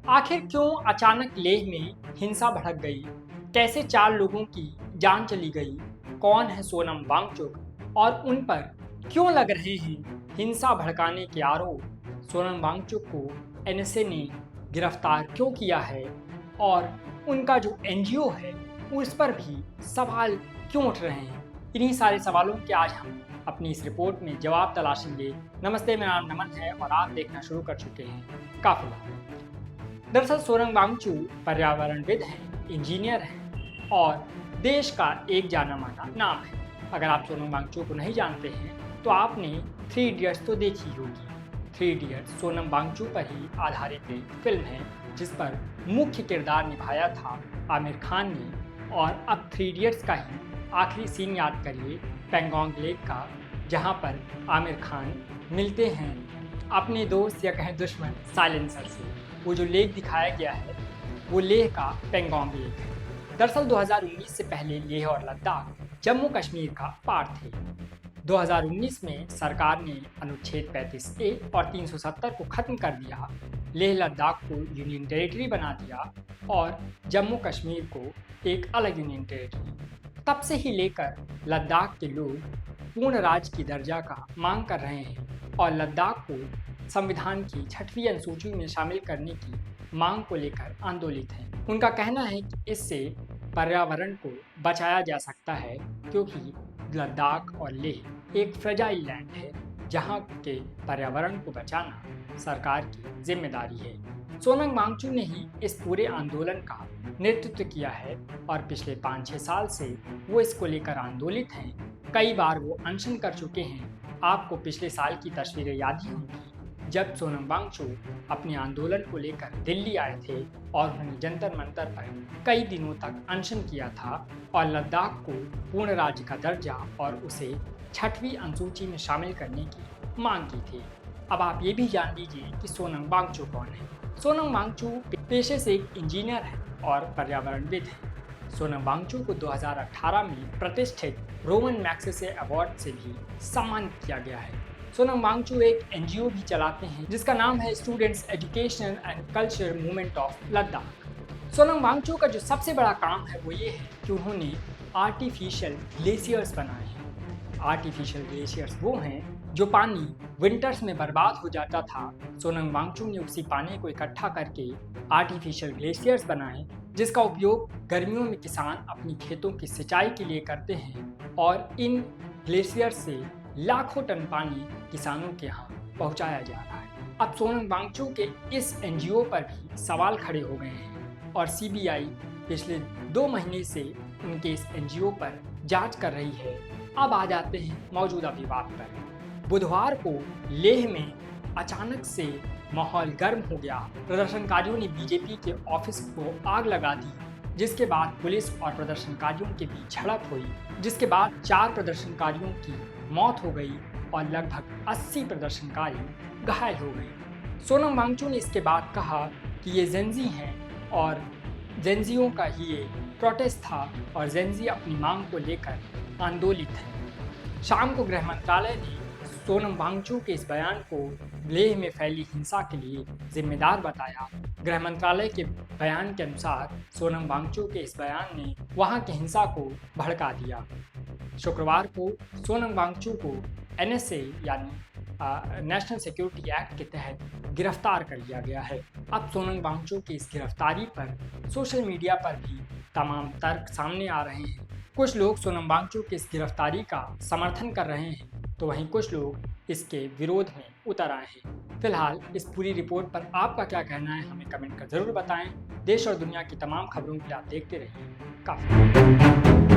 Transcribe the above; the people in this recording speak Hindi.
आखिर क्यों अचानक लेह में हिंसा भड़क गई? कैसे 4 लोगों की जान चली गई? कौन है सोनम वांगचुक और उन पर क्यों लग रहे हैं हिंसा भड़काने के आरोप? सोनम वांगचुक को एनएसए ने गिरफ्तार क्यों किया है? और उनका जो एनजीओ है उस पर भी सवाल क्यों उठ रहे हैं? इन्हीं सारे सवालों के आज हम अपनी इस रिपोर्ट में जवाब तलाशेंगे। नमस्ते, मेरा नाम नमन है और आप देखना शुरू कर चुके हैं काफिला। दरअसल सोनम वांगचुक पर्यावरणविद हैं, इंजीनियर हैं और देश का एक जाना माना नाम है। अगर आप सोनम वांगचुक को नहीं जानते हैं तो आपने 3 इडियट्स तो देखी होगी। 3 इडियट्स सोनम वांगचुक पर ही आधारित एक फिल्म है जिस पर मुख्य किरदार निभाया था आमिर खान ने। और अब 3 इडियट्स का ही आखिरी सीन याद करिए, पेंगोंग लेक का, जहाँ पर आमिर खान मिलते हैं अपने दोस्त या कहें दुश्मन साइलेंसर से। वो जो लेक दिखाया गया है वो लेह का पेंगोंग लेक है। दरअसल 2019 से पहले लेह और लद्दाख जम्मू कश्मीर का पार्ट थे। 2019 में सरकार ने अनुच्छेद 35A और 370 को खत्म कर दिया, लेह लद्दाख को यूनियन टेरिटरी बना दिया और जम्मू कश्मीर को एक अलग यूनियन टेरिटरी। तब से ही लेकर लद्दाख के लोग पूर्ण राज्य की दर्जा का मांग कर रहे हैं और लद्दाख को संविधान की 6वीं अनुसूची में शामिल करने की मांग को लेकर आंदोलित हैं। उनका कहना है कि इससे पर्यावरण को बचाया जा सकता है क्योंकि लद्दाख और लेह एक फ्रेजाइल लैंड है जहां के पर्यावरण को बचाना सरकार की जिम्मेदारी है। सोनम वांगचुक ने ही इस पूरे आंदोलन का नेतृत्व किया है और पिछले 5-6 साल से वो इसको लेकर आंदोलित हैं। कई बार वो अनशन कर चुके हैं। आपको पिछले साल की तस्वीरें याद ही होंगी जब सोनम वांगचुक अपने आंदोलन को लेकर दिल्ली आए थे और उन्होंने जंतर मंतर पर कई दिनों तक अनशन किया था और लद्दाख को पूर्ण राज्य का दर्जा और उसे 6वीं अनुसूची में शामिल करने की मांग की थी। अब आप ये भी जान लीजिए कि सोनम वांगचुक कौन है। सोनम वांगचुक पेशे से एक इंजीनियर है और पर्यावरणविद है। सोनम वांगचुक को 2018 में प्रतिष्ठित रोमन मैग्सेसे अवार्ड से भी सम्मानित किया गया है। सोनम वांगचुक एक एनजीओ भी चलाते हैं जिसका नाम है students education and culture movement of Ladakh. Sonam Wangchuk का जो सबसे बड़ा काम है वो ये है कि उन्होंने आर्टिफिशियल ग्लेशियर्स बनाए हैं। आर्टिफिशियल ग्लेशियर्स वो हैं जो पानी विंटर्स में बर्बाद हो जाता था। सोनम वांगचुक ने उसी पानी को इकट्ठा करके आर्टिफिशियल ग्लेशियर्स बनाए जिसका उपयोग गर्मियों में किसान अपनी खेतों की सिंचाई के लिए करते हैं और इन ग्लेशियर्स से लाखों टन पानी किसानों के यहाँ पहुँचाया जा रहा है। अब सोनम वांगचुक के इस एनजीओ पर भी सवाल खड़े हो गए हैं और सीबीआई पिछले 2 महीने से उनके इस एनजीओ पर जांच कर रही है। अब आ जाते हैं मौजूदा विवाद पर। बुधवार को लेह में अचानक से माहौल गर्म हो गया। प्रदर्शनकारियों ने बीजेपी के ऑफिस को आग लगा दी जिसके बाद पुलिस और प्रदर्शनकारियों के बीच झड़प हुई, जिसके बाद 4 प्रदर्शनकारियों की मौत हो गई और लगभग 80 प्रदर्शनकारी घायल हो गए। सोनम वांगचुक ने इसके बाद कहा कि ये जेंजी हैं और जेंजियों का ही ये प्रोटेस्ट था और जेंजी अपनी मांग को लेकर आंदोलित हैं। शाम को गृह मंत्रालय ने सोनम वांगचुक के इस बयान को लेह में फैली हिंसा के लिए जिम्मेदार बताया। गृह मंत्रालय के बयान के अनुसार सोनम वांगचुक के इस बयान ने वहां की हिंसा को भड़का दिया। शुक्रवार को सोनम वांगचुक को एनएसए यानी नेशनल सिक्योरिटी एक्ट के तहत गिरफ्तार कर लिया गया है। अब सोनम वांगचुक की इस गिरफ्तारी पर सोशल मीडिया पर भी तमाम तर्क सामने आ रहे हैं। कुछ लोग सोनम वांगचुक की इस गिरफ्तारी का समर्थन कर रहे हैं तो वहीं कुछ लोग इसके विरोध में उतर आए हैं। फिलहाल इस पूरी रिपोर्ट पर आपका क्या कहना है हमें कमेंट कर जरूर बताएं। देश और दुनिया की तमाम खबरों के लिए आप देखते रहिए काफिला।